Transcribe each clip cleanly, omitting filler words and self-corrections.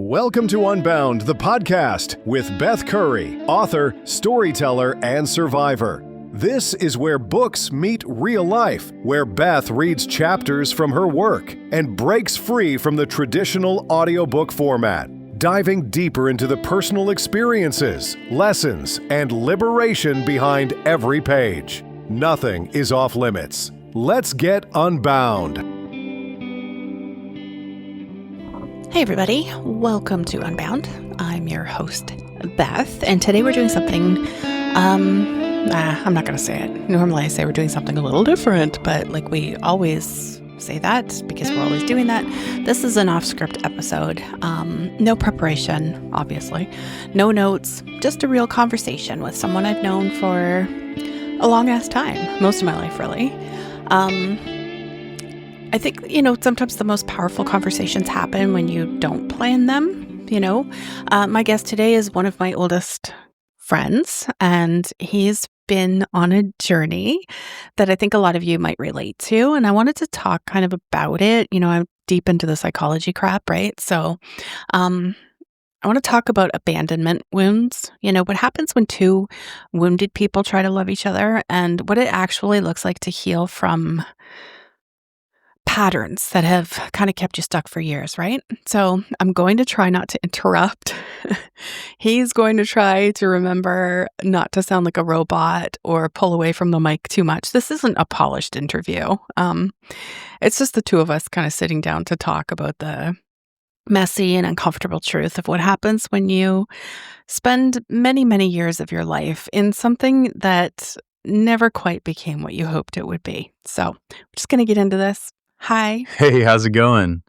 Welcome to Unbound, the podcast with Beth Curry, author, storyteller, and survivor. This is where books meet real life, where Beth reads chapters from her work and breaks free from the traditional audiobook format, diving deeper into the personal experiences, lessons, and liberation behind every page. Nothing is off limits. Let's get unbound. Hey everybody, welcome to Unbound. I'm your host, Beth, and today we're doing something, I'm not going to say it. Normally I say we're doing something a little different, but like we always say that because we're always doing that. This is an off-script episode. No preparation, obviously. No notes, just a real conversation with someone I've known for a long-ass time, most of my life, really. I think, sometimes the most powerful conversations happen when you don't plan them, My guest today is one of my oldest friends, and he's been on a journey that I think a lot of you might relate to, and I wanted to talk kind of about it. I'm deep into the psychology crap, right? So I want to talk about abandonment wounds, what happens when two wounded people try to love each other, and what it actually looks like to heal from patterns that have kind of kept you stuck for years, right? So I'm going to try not to interrupt. He's going to try to remember not to sound like a robot or pull away from the mic too much. This isn't a polished interview. It's just the two of us kind of sitting down to talk about the messy and uncomfortable truth of what happens when you spend many, many years of your life in something that never quite became what you hoped it would be. So we're just going to get into this. Hi. Hey, how's it going?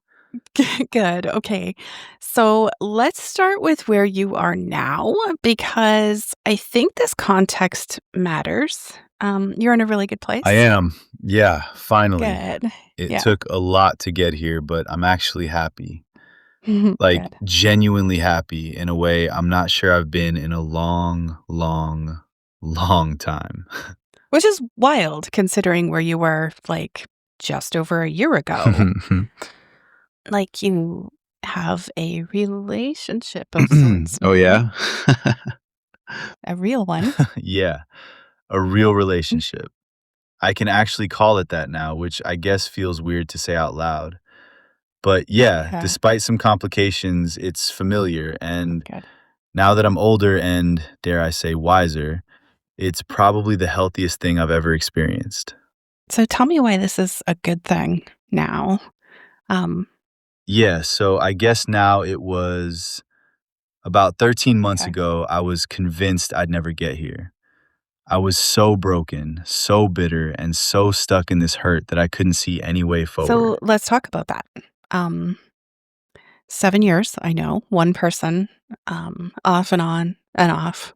Good. Okay. So let's start with where you are now, because I think this context matters. You're in a really good place. I am. Yeah, finally. Good. It Yeah. took a lot to get here, but I'm actually happy. Like, Good. genuinely happy in a way I'm not sure I've been in a long time. Which is wild considering where you were like just over a year ago. Like you have a relationship of sorts. Oh, yeah? A real one. Yeah, a real relationship. I can actually call it that now, which I guess feels weird to say out loud. But yeah, Okay. despite some complications, it's familiar. And Good. now that I'm older and, dare I say, wiser, it's probably the healthiest thing I've ever experienced. So tell me why this is a good thing now. Yeah, so I guess now it was about 13 months Okay. ago, I was convinced I'd never get here. I was so broken, so bitter, and so stuck in this hurt that I couldn't see any way So forward. let's talk about that. 7 years, I know, one person, off and on and off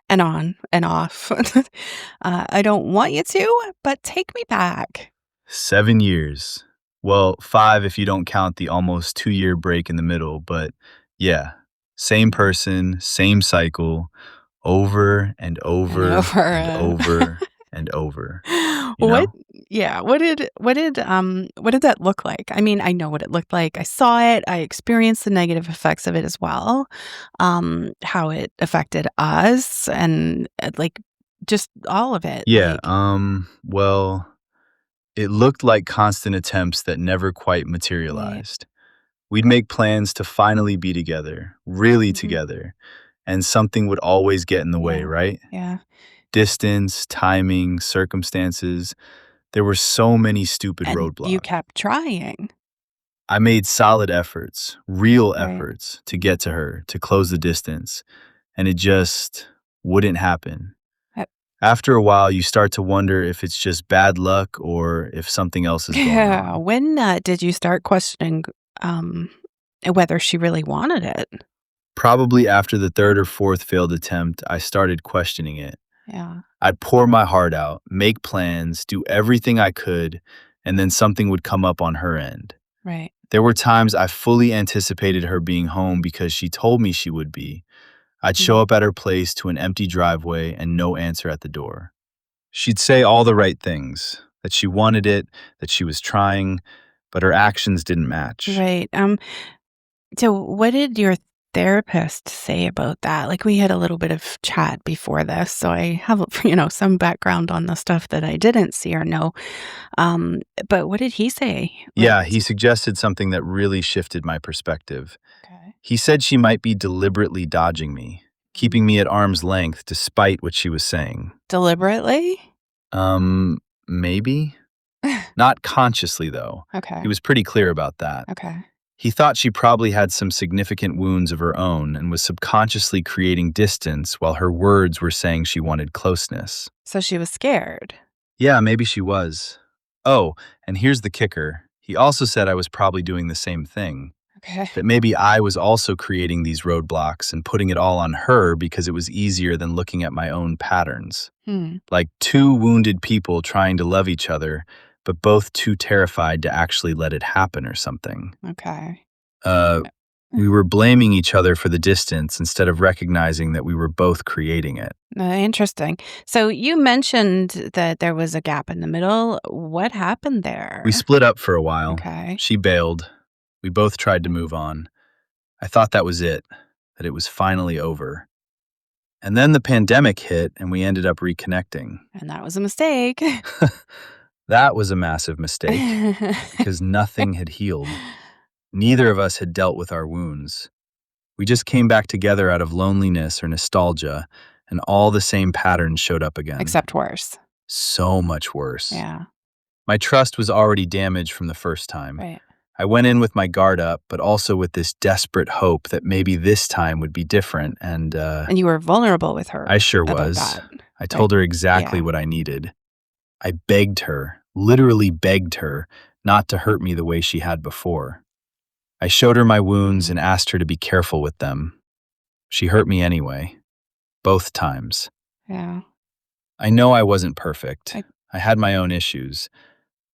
and on and off. I don't want you to, but take me back. 7 years. Well, 5 if you don't count the almost 2-year break in the middle, but yeah, same person, same cycle, over and over over and and over and over. What? Yeah. What did that look like? I mean, I know what it looked like. I saw it. I experienced the negative effects of it as well. How it affected us and like just all of it. Yeah, Like, well, it looked like constant attempts that never quite right. materialized. We'd make plans to finally be together, really Mhm. together, and something would always get in the way, Yeah. right? Yeah. Distance, timing, circumstances. There were so many stupid And you roadblocks. kept trying. I made solid efforts, real Right. efforts to get to her, to close the distance, and it just wouldn't happen. Uh, After a while, you start to wonder if it's just bad luck or if something else is going Yeah. on. When did you start questioning whether she really wanted it? Probably after the third or fourth failed attempt, I started questioning it. Yeah. I'd pour my heart out, make plans, do everything I could, and then something would come up on her end. Right. There were times I fully anticipated her being home because she told me she would be. I'd show up at her place to an empty driveway and no answer at the door. She'd say all the right things, that she wanted it, that she was trying, but her actions didn't match. Right. So, what did your therapist say about that? Like, we had a little bit of chat before this, so I have, some background on the stuff that I didn't see or know. Um, but what did he say? Yeah, he suggested something that really shifted my perspective. Okay. He said she might be deliberately dodging me, keeping me at arm's length despite what she was saying. Deliberately? Maybe? Not consciously, though. Okay. He was pretty clear about that. Okay. He thought she probably had some significant wounds of her own and was subconsciously creating distance while her words were saying she wanted closeness. So she was scared. Yeah, maybe she was. Oh, and here's the kicker. He also said I was probably doing the same thing. Okay. That maybe I was also creating these roadblocks and putting it all on her because it was easier than looking at my own patterns. Like two wounded people trying to love each other, but both too terrified to actually let it happen or something. Okay. We were blaming each other for the distance instead of recognizing that we were both creating it. Interesting. So you mentioned that there was a gap in the middle. What happened there? We split up for a while. Okay. She bailed. We both tried to move on. I thought that was it, that it was finally over. And then the pandemic hit and we ended up reconnecting. And that was a mistake. That was a massive mistake because nothing had healed. Neither of us had dealt with our wounds. We just came back together out of loneliness or nostalgia, and all the same patterns showed up again. Except worse. So much worse. Yeah. My trust was already damaged from the first time. Right. I went in with my guard up, but also with this desperate hope that maybe this time would be different. And you were vulnerable with her. I sure about was. that. I told her exactly what I needed. I begged her, literally begged her, not to hurt me the way she had before. I showed her my wounds and asked her to be careful with them. She hurt me anyway. Both times. Yeah. I know I wasn't perfect. I had my own issues.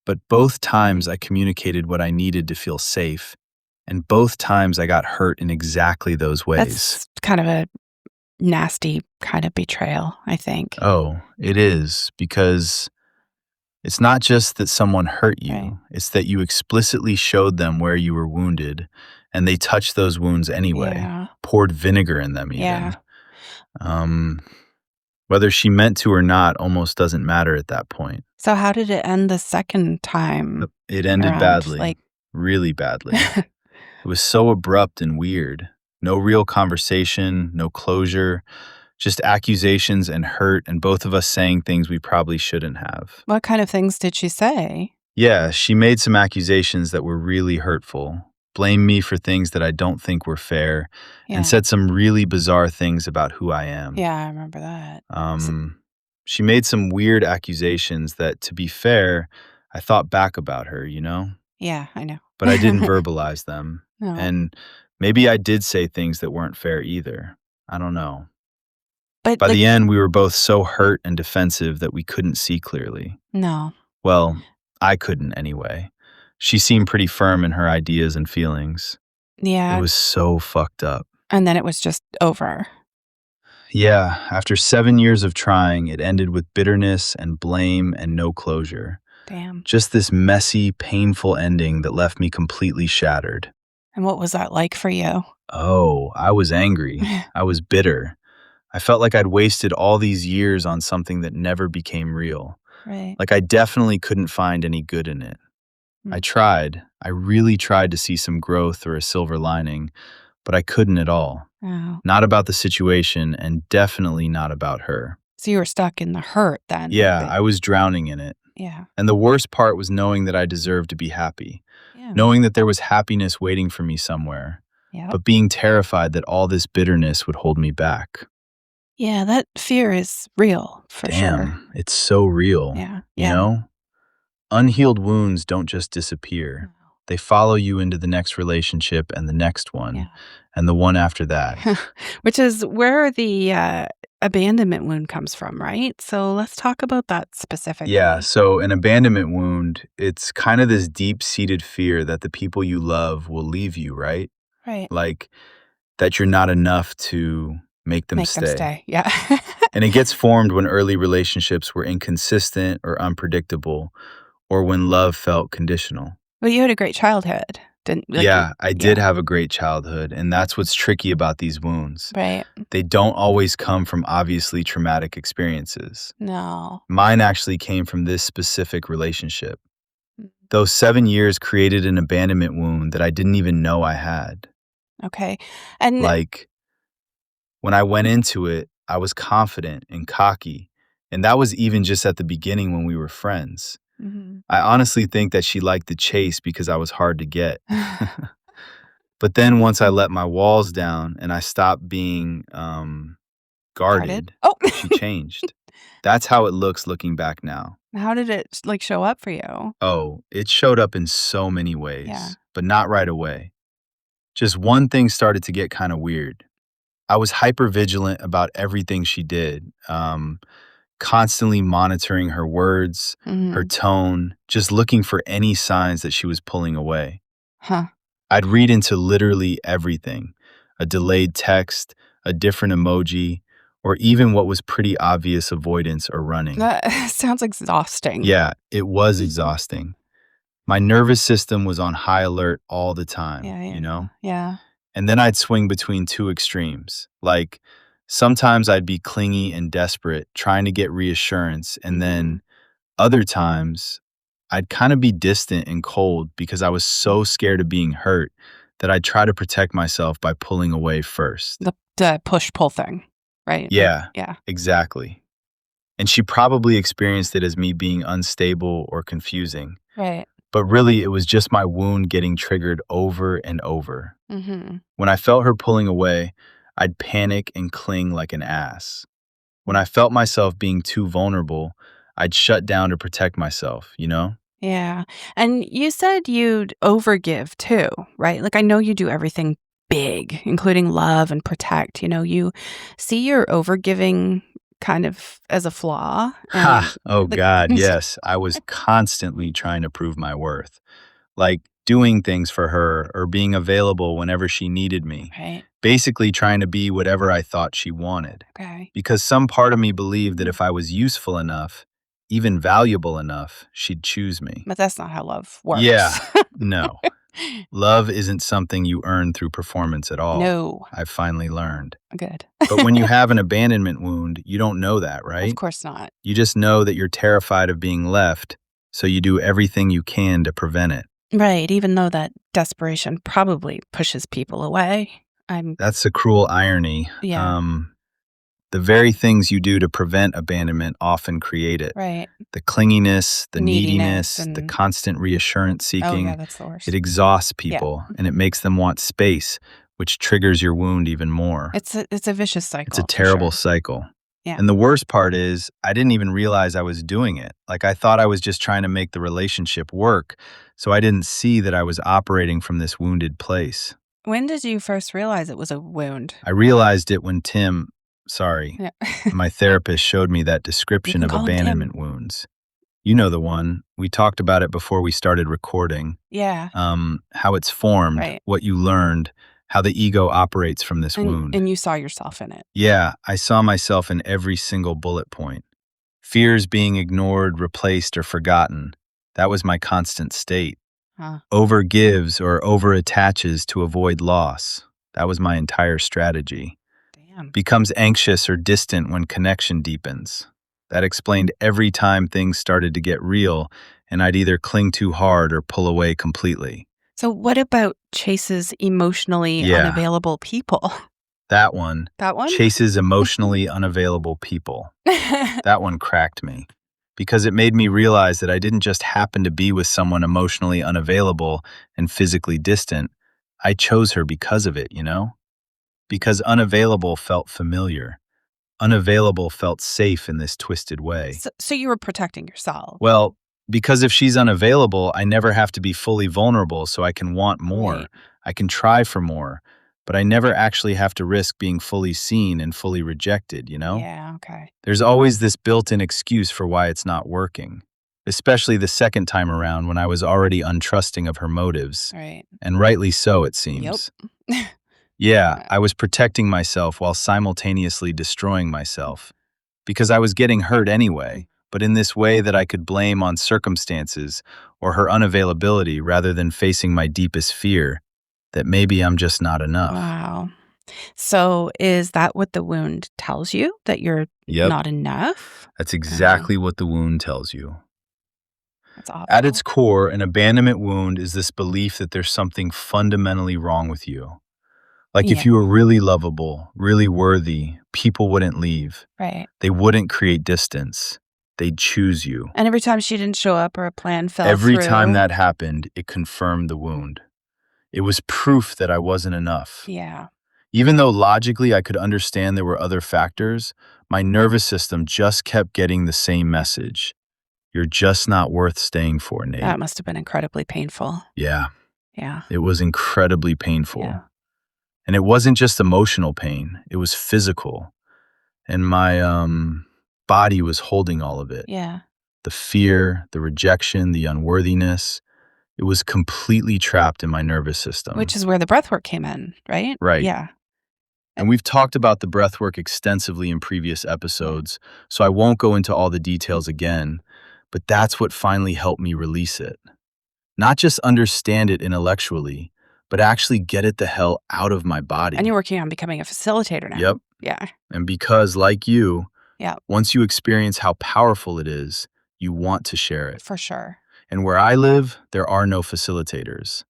But both times I communicated what I needed to feel safe. And both times I got hurt in exactly those ways. That's kind of a nasty kind of betrayal, I think. Oh, it is, because it's not just that someone hurt you. Right. It's that you explicitly showed them where you were wounded, and they touched those wounds anyway. Yeah. Poured vinegar in them even. Yeah. Whether she meant to or not almost doesn't matter at that point. So how did it end the second time? It ended around? badly. Really badly. It was so abrupt and weird. No real conversation, no closure, just accusations and hurt, and both of us saying things we probably shouldn't have. What kind of things did she say? Yeah, she made some accusations that were really hurtful, blamed me for things that I don't think were fair, and said some really bizarre things about who I am. Yeah, I remember that. She made some weird accusations that, to be fair, I thought back about her, you know? Yeah, I know. But I didn't verbalize them. No. And maybe I did say things that weren't fair either. I don't know. But by the end, we were both so hurt and defensive that we couldn't see clearly. No. Well, I couldn't anyway. She seemed pretty firm in her ideas and feelings. Yeah. It was so fucked up. And then it was just over. Yeah, after 7 years of trying, it ended with bitterness and blame and no closure. Damn. Just this messy, painful ending that left me completely shattered. And what was that like for you? Oh, I was angry. I was bitter. I felt like I'd wasted all these years on something that never became real. Right. Like I definitely couldn't find any good in it. I tried. I really tried to see some growth or a silver lining, but I couldn't at all. Oh. Not about the situation, and definitely not about her. So you were stuck in the hurt then? Yeah, I was drowning in it. Yeah. And the worst part was knowing that I deserved to be happy. Yeah. Knowing that there was happiness waiting for me somewhere. Yeah. But being terrified that all this bitterness would hold me back. Yeah, that fear is real, for sure. Damn, it's so real. Yeah. You know? Unhealed wounds don't just disappear. No. They follow you into the next relationship and the next one, and the one after that. Which is where the abandonment wound comes from, right? So let's talk about that specifically. Yeah, so an abandonment wound, it's kind of this deep-seated fear that the people you love will leave you, right? Right. Like that you're not enough to make them stay. Yeah. And it gets formed when early relationships were inconsistent or unpredictable, or when love felt conditional. Well, you had a great childhood. Didn't like Yeah, I did yeah, have a great childhood, and that's what's tricky about these wounds. right. They don't always come from obviously traumatic experiences. No. Mine actually came from this specific relationship. Mm, Those 7 years created an abandonment wound that I didn't even know I had. okay. And Like, when I went into it, I was confident and cocky, and that was even just at the beginning when we were friends. mhm. I honestly think that she liked the chase because I was hard to get. But then once I let my walls down and I stopped being Guarded? guarded, Oh, she changed. That's how it looks looking back now. how did it, like, show up for you? Oh, it showed up in so many Yeah. ways, but not right away. Just one thing started to get kind of weird. I was hyper vigilant about everything she did, constantly monitoring her words, her Mhm. tone, just looking for any signs that she was pulling away. Huh. I'd read into literally everything: a delayed text, a different emoji, or even what was pretty obvious avoidance or running. That sounds exhausting. Yeah, it was exhausting. My nervous system was on high alert all the time, Yeah, yeah, you yeah. know? Yeah. And then I'd swing between two extremes. Like, sometimes I'd be clingy and desperate, trying to get reassurance. And Mhm. then other times, I'd kind of be distant and cold because I was so scared of being hurt that I'd try to protect myself by pulling away first. The push-pull thing, right? Like Yeah, yeah. exactly. And she probably experienced it as me being unstable or confusing. Right. But really, it was just my wound getting triggered over and over. Mhm. When I felt her pulling away, I'd panic and cling like an ass. When I felt myself being too vulnerable, I'd shut down to protect myself, you know? Yeah. And you said you'd overgive too, right? Like I know you do everything big, including love and protect. You see your overgiving kind of as a flaw and Ha! Oh like God, yes. I was constantly trying to prove my worth, like doing things for her or being available whenever she needed me, right. basically trying to be whatever I thought she wanted. Okay. Because some part of me believed that if I was useful enough, even valuable enough, she'd choose me. But that's not how love Yeah, works. no. Love isn't something you earn through performance at all. No. I've finally learned. Good. But when you have an abandonment wound, you don't know that, Of right? course not. You just know that you're terrified of being left, so you do everything you can to prevent it. Right. Even though that desperation probably pushes people away. That's the cruel irony. Yeah. The very things you do to prevent abandonment often create it. Right. The clinginess, the Neediness neediness, the and constant reassurance oh yeah, seeking, that's the worst. it exhausts Yeah. people and it makes them want space, which triggers your wound even more. It's a vicious It's a cycle for terrible sure. cycle. Yeah. And the worst part is, I didn't even realize I was doing it. Like, I thought I was just trying to make the relationship work, so I didn't see that I was operating from this wounded place. When did you first realize it was a wound? I realized it when Yeah. my therapist showed me that You description can of call him Tim. abandonment wounds. You know the one. We talked about it before we started recording. Yeah. How it's formed, Right. what you learned, how the ego operates from this wound. And you saw yourself in it. Yeah, I saw myself in every single bullet point. Fears being ignored, replaced, or forgotten. That was my constant state. Huh. Overgives or overattaches to avoid loss. That was my entire strategy. Damn. Becomes anxious or distant when connection deepens. That explained every time things started to get real, and I'd either cling too hard or pull away completely. So what about chases emotionally Yeah, unavailable people? that one. That one? Chases emotionally unavailable people. That one cracked me because it made me realize that I didn't just happen to be with someone emotionally unavailable and physically distant. I chose her because of it, you know? Because unavailable felt familiar. Unavailable felt safe in this twisted way. So you were protecting yourself. Well, because if she's unavailable, I never have to be fully vulnerable, so I can want more. Right. I can try for more, but I never actually have to risk being fully seen and fully rejected, you know? Yeah, okay. There's always this built-in excuse for why it's not working, especially the second time around when I was already untrusting of her motives, Right. and rightly so, it Yep. seems. Yeah, I was protecting myself while simultaneously destroying myself, because I was getting hurt anyway, but in this way that I could blame on circumstances or her unavailability rather than facing my deepest fear that maybe I'm just not enough. Wow. So is that what the wound tells you? That you're Yep, not enough? that's exactly what the wound tells you. That's awful. At its core, an abandonment wound is this belief that there's something fundamentally wrong with you. Like if Yeah. you were really lovable, really worthy, people wouldn't leave. Right. They wouldn't create distance. They'd choose you. And every time she didn't show up or a plan fell Every through. time that happened, it confirmed the wound. It was proof that I wasn't enough. Yeah. Even though logically I could understand there were other factors, my nervous system just kept getting the same message. You're just not worth staying for, Nate. That must have been incredibly painful. Yeah, Yeah. it was incredibly painful. Yeah. And it wasn't just emotional pain, it was physical. And my body was holding all of it. Yeah. The fear, the rejection, the unworthiness. It was completely trapped in my nervous system. Which is where the breath work came in, right? Right. Yeah. And we've talked about the breath work extensively in previous episodes, so I won't go into all the details again, but that's what finally helped me release it. Not just understand it intellectually, but actually get it the hell out of my body. And you're working on becoming a facilitator now. Yep. Yeah. And because, like you, Yeah. once you experience how powerful it is, you want to share it. For sure. And where I live, there are no facilitators.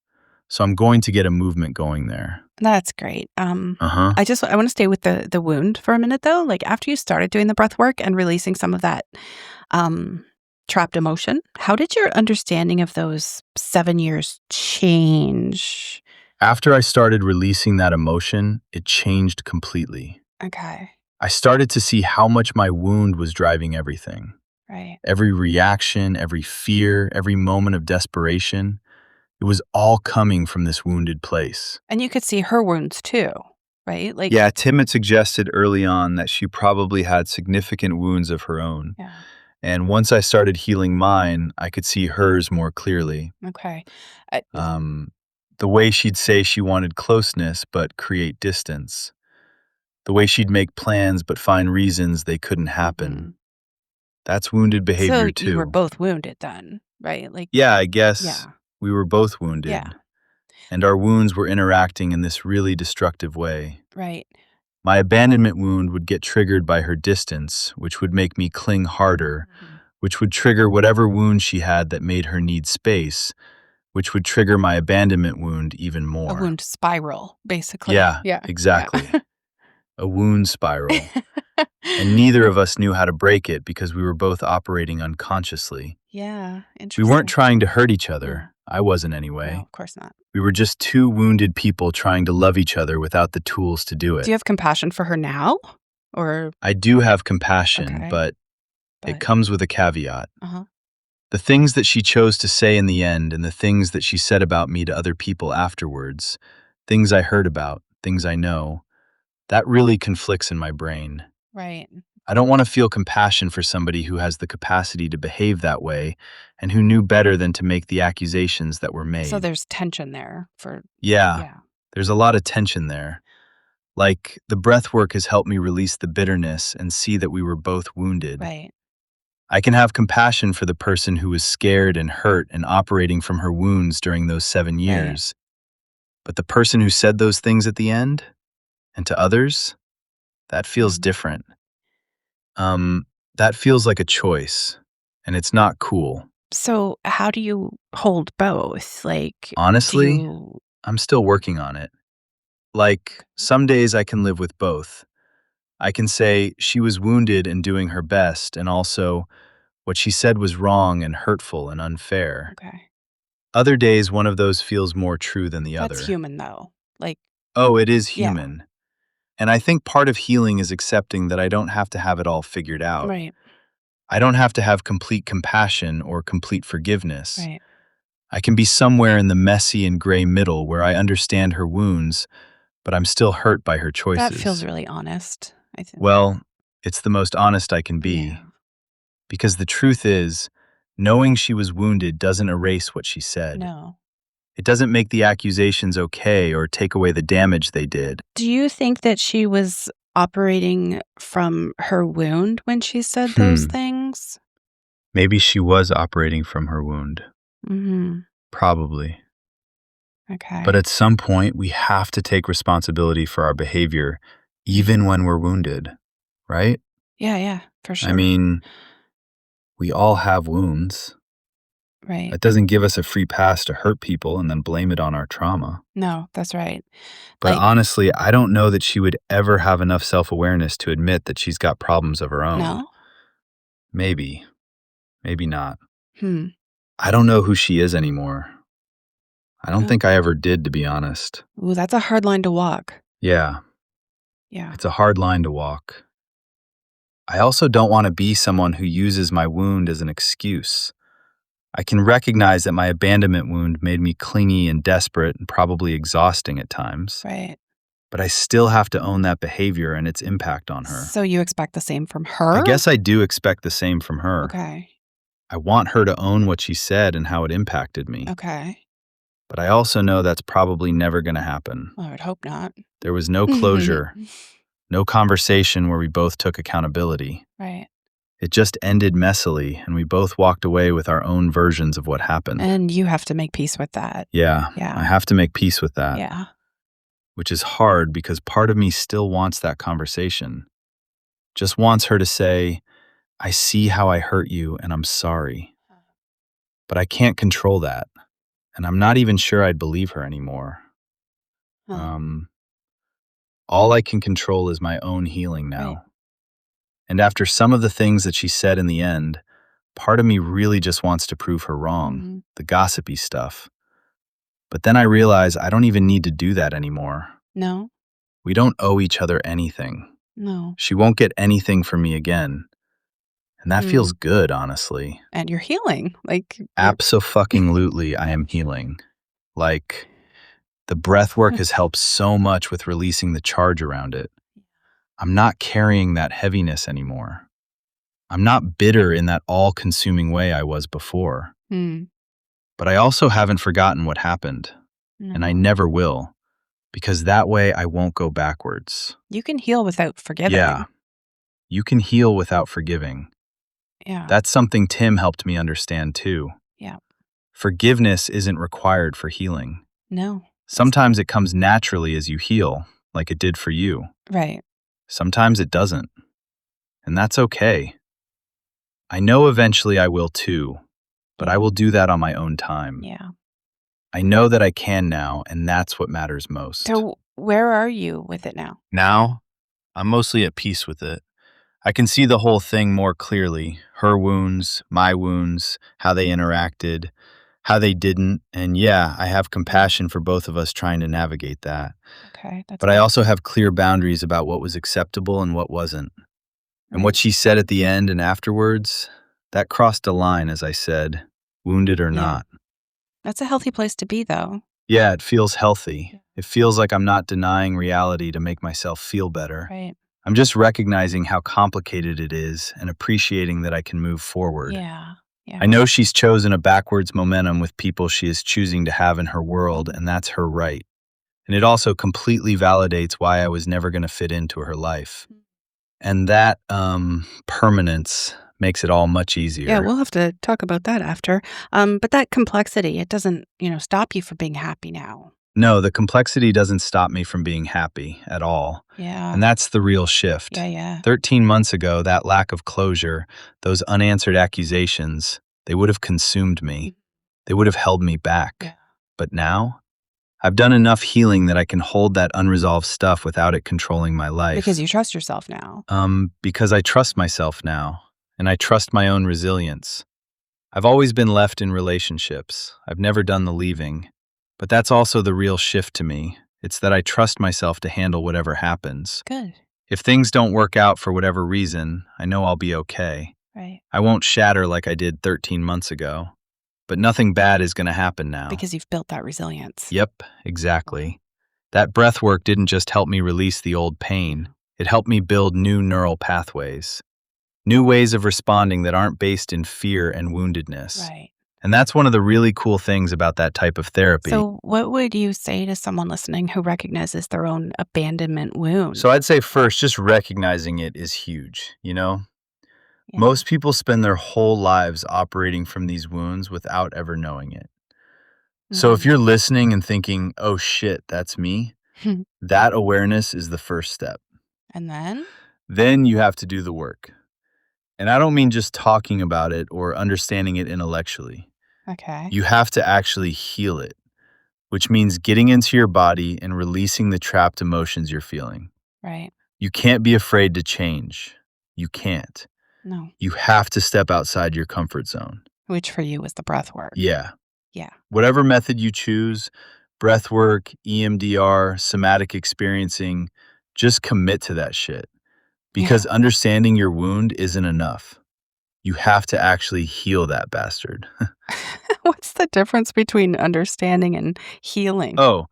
So I'm going to get a movement going there. That's great. Uh-huh. I want to stay with the wound for a minute though. Like after you started doing the breath work and releasing some of that trapped emotion, how did your understanding of those 7 years change? After I started releasing that emotion, it changed completely. Okay. I started to see how much my wound was driving everything. Right. Every reaction, every fear, every moment of desperation, it was all coming from this wounded place. And you could see her wounds too, right? Like Yeah, Tim had suggested early on that she probably had significant wounds of her own. Yeah. And once I started healing mine, I could see hers more clearly. Okay. The way she'd say she wanted closeness but create distance. The way she'd make plans but find reasons they couldn't happen. That's wounded behavior so too. you were both wounded then, right? Like Yeah, I guess Yeah. we were both wounded. Yeah. And our wounds were interacting in this really destructive way. Right. My abandonment wound would get triggered by her distance, which would make me cling harder, which would trigger whatever wound she had that made her need space, which would trigger my abandonment wound even more. A wound spiral, basically. Yeah, Yeah. exactly. A wound spiral. And neither of us knew how to break it because we were both operating unconsciously. Yeah. We Interesting. weren't trying to hurt each other. I wasn't anyway. No, of course not. We were just two wounded people trying to love each other without the tools to do it. Do you have compassion for her now? Or I do have compassion, Okay. but it But- comes with a caveat. Uh-huh. The things that she chose to say in the end and the things that she said about me to other people afterwards, things I heard about, things I know, that really conflicts in my brain. Right. I don't want to feel compassion for somebody who has the capacity to behave that way and who knew better than to make the accusations that were made. So there's tension there for Yeah, there's a lot of tension there. Like, the breath work has helped me release the bitterness and see that we were both wounded. Right. I can have compassion for the person who was scared and hurt and operating from her wounds during those 7 years. But the person who said those things at the end, and to others, that feels different. That feels like a choice, and it's not cool. So how do you hold both? Like Honestly, do you- I'm still working on it. Like, some days I can live with both. I can say she was wounded and doing her best, and also what she said was wrong and hurtful and unfair. Okay. Other days, one of those feels more true than the other. That's human though. Like Oh, it is Yeah. human. And I think part of healing is accepting that I don't have to have it all figured out. right. I don't have to have complete compassion or complete forgiveness. Right. I can be somewhere in the messy and gray middle where I understand her wounds, but I'm still hurt by her choices. That feels really honest, I think. Well, it's the most honest I can be. Yeah. Because the truth is, knowing she was wounded doesn't erase what she said. No. It doesn't make the accusations okay or take away the damage they did. Do you think that she was operating from her wound when she said those things? Maybe she was operating from her wound. Mm-hmm. Probably. Okay. But at some point, we have to take responsibility for our behavior, even when we're wounded, right? Yeah, for I sure. mean, we all have wounds. Right. That doesn't give us a free pass to hurt people and then blame it on our trauma. No, that's right. But Like, honestly, I don't know that she would ever have enough self-awareness to admit that she's got problems of her own. no? Maybe, maybe not. Hmm. I don't know who she is anymore. I don't Oh. think I ever did, to be honest. Ooh, that's a hard line to walk. Yeah, Yeah. it's a hard line to walk. I also don't want to be someone who uses my wound as an excuse. I can recognize that my abandonment wound made me clingy and desperate and probably exhausting at times. Right. But I still have to own that behavior and its impact on her. So you expect the same from her? I guess I do expect the same from her. Okay. I want her to own what she said and how it impacted me. Okay. But I also know that's probably never going to happen. Well, I would hope not. There was no closure, no conversation where we both took accountability. Right. It just ended messily, and we both walked away with our own versions of what happened. And you have to make peace with that. Yeah, Yeah. I have to make peace with that. Yeah. Which is hard because part of me still wants that conversation. Just wants her to say, I see how I hurt you and I'm sorry. But I can't control that. And I'm not even sure I'd believe her anymore. Huh. All I can control is my own healing now. Right. And after some of the things that she said in the end, part of me really just wants to prove her wrong, Mhm. the gossipy stuff. But then I realize I don't even need to do that anymore. No. We don't owe each other anything. No. She won't get anything from me again. And that feels Mm. good, honestly. And you're healing. Like, Abso-fucking-lutely, I am healing. Like, the breath work has helped so much with releasing the charge around it. I'm not carrying that heaviness anymore. I'm not bitter in that all-consuming way I was before. Hmm. But I also haven't forgotten what happened, and I No. never will, because that way I won't go backwards. You can heal without forgiving. Yeah, you can heal without forgiving. Yeah. That's something Tim helped me understand too. Yeah. Forgiveness isn't required for healing. No. Sometimes it comes naturally as you heal, like it did for you. Right. Sometimes it doesn't. And that's okay. I know eventually I will too, but I will do that on my own time. Yeah. I know that I can now, and that's what matters most. So where are you with it now? Now, I'm mostly at peace with it. I can see the whole thing more clearly. Her wounds, my wounds, how they interacted, how they didn't. And yeah, I have compassion for both of us trying to navigate that. Okay. That's But I good. also have clear boundaries about what was acceptable and what wasn't. And what Right. she said at the end and afterwards, that crossed a line, as I said, wounded or Yeah. not. That's a healthy place to be, though. Yeah, it feels healthy. It feels like I'm not denying reality to make myself feel better. Right. I'm just recognizing how complicated it is and appreciating that I can move forward. Yeah. Yeah. I know she's chosen a backwards momentum with people she is choosing to have in her world, and that's her right. And it also completely validates why I was never going to fit into her life. And that permanence makes it all much easier. Yeah, we'll have to talk about that after. But that complexity, it doesn't, stop you from being happy now. No, the complexity doesn't stop me from being happy at all. Yeah. And that's the real shift. Yeah. 13 months ago, that lack of closure, those unanswered accusations, they would have consumed me. They would have held me back. Yeah. But now, I've done enough healing that I can hold that unresolved stuff without it controlling my life. Because you trust yourself now. Because I trust myself now, and I trust my own resilience. I've always been left in relationships. I've never done the leaving. But that's also the real shift to me. It's that I trust myself to handle whatever happens. Good. If things don't work out for whatever reason, I know I'll be okay. Right. I won't shatter like I did 13 months ago. But nothing bad is going to happen now. Because you've built that resilience. Yep, exactly. That breath work didn't just help me release the old pain. It helped me build new neural pathways. New ways of responding that aren't based in fear and woundedness. Right. And that's one of the really cool things about that type of therapy. So what would you say to someone listening who recognizes their own abandonment wound? So I'd say first, just recognizing it is huge, Yeah. Most people spend their whole lives operating from these wounds without ever knowing it. So if you're listening and thinking, oh shit, that's me, that awareness is the first step. And then? Then you have to do the work. And I don't mean just talking about it or understanding it intellectually. Okay. You have to actually heal it, which means getting into your body and releasing the trapped emotions you're feeling. Right. You can't be afraid to change. You can't. No. You have to step outside your comfort zone. Which for you was the breath work. Yeah. Yeah. Whatever method you choose, breath work, EMDR, somatic experiencing, just commit to that shit. Because understanding your wound isn't enough. You have to actually heal that bastard. What's the difference between understanding and healing? Oh,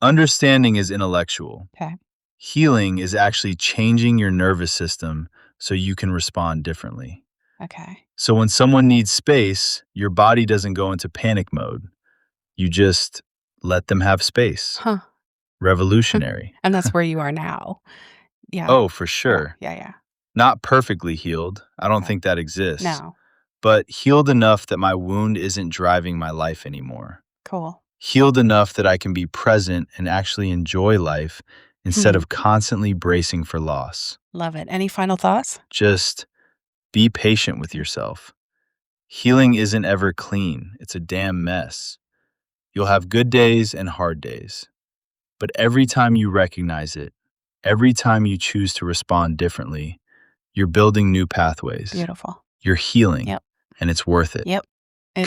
understanding is intellectual. Okay. Healing is actually changing your nervous system so you can respond differently. Okay. So when someone needs space, your body doesn't go into panic mode. You just let them have space. Huh. Revolutionary. And that's where you are now. Yeah. Oh, for sure. Yeah. Not perfectly healed. I don't Okay. think that exists. No. But healed enough that my wound isn't driving my life anymore. Cool. Healed enough that I can be present and actually enjoy life instead of constantly bracing for loss. Love it. Any final thoughts? Just be patient with yourself. Healing isn't ever clean. It's a damn mess. You'll have good days and hard days. But every time you recognize it, every time you choose to respond differently, you're building new pathways. Beautiful. You're healing. Yep. And it's worth it. Yep.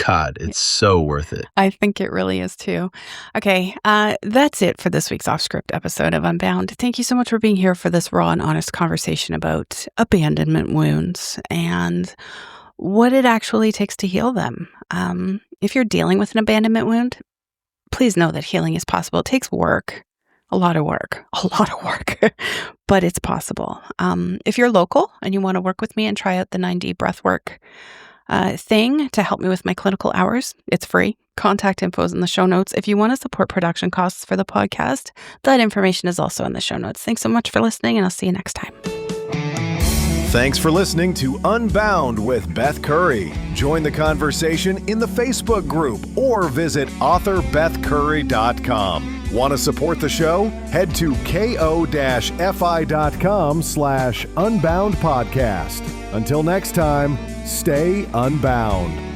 God, it's so worth it. I think it really is too. Okay, that's it for this week's off-script episode of Unbound. Thank you so much for being here for this raw and honest conversation about abandonment wounds and what it actually takes to heal them. If you're dealing with an abandonment wound, please know that healing is possible. It takes work, a lot of work, but it's possible. If you're local and you want to work with me and try out the 9D breathwork thing to help me with my clinical hours, it's free. Contact info is in the show notes. If you want to support production costs for the podcast, that information is also in the show notes. Thanks so much for listening, and I'll see you next time. Thanks for listening to Unbound with Beth Curry. Join the conversation in the Facebook group or visit author.bethcurry.com. Want to support the show? Head to ko-fi.com/unbound podcast. Until next time, stay unbound.